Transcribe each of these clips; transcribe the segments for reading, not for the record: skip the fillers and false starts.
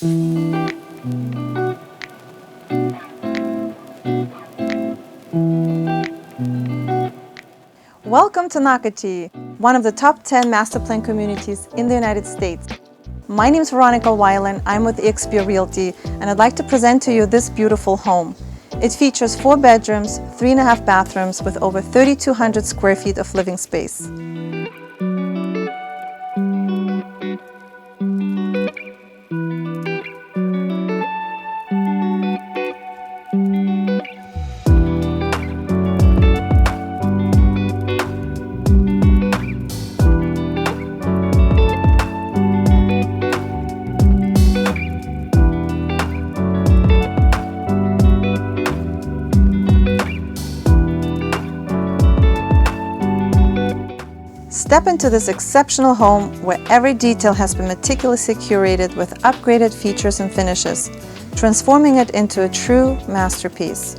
Welcome to Nocatee, one of the top 10 master plan communities in the United States. My name is Veronica Wilen, I'm with eXp Realty, and I'd like to present to you this beautiful home. It features 4 bedrooms, 3.5 bathrooms with over 3,200 square feet of living space. Step into this exceptional home where every detail has been meticulously curated with upgraded features and finishes, transforming it into a true masterpiece.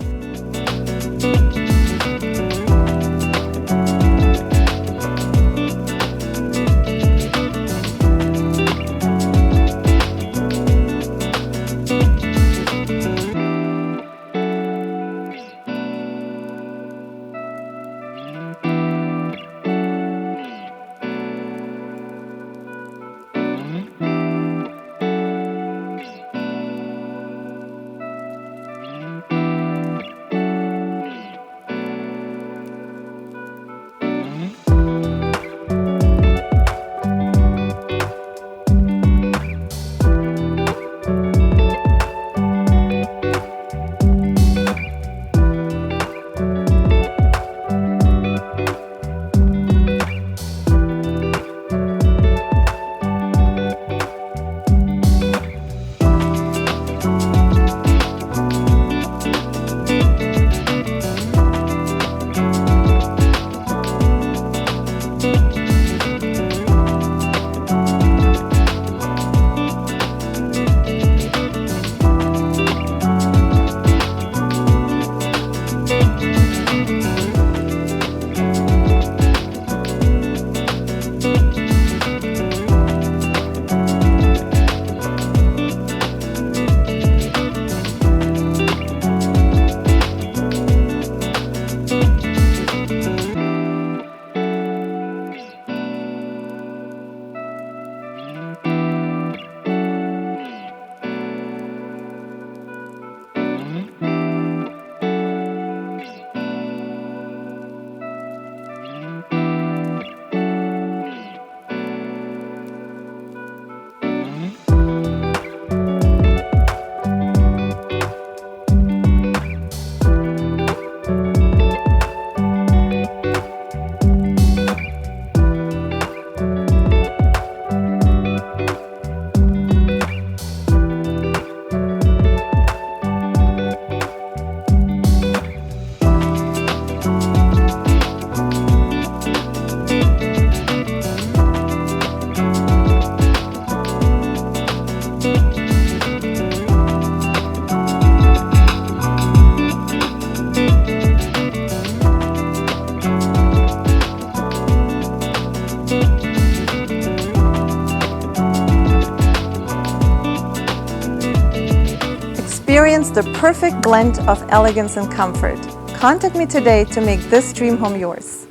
Experience the perfect blend of elegance and comfort. Contact me today to make this dream home yours.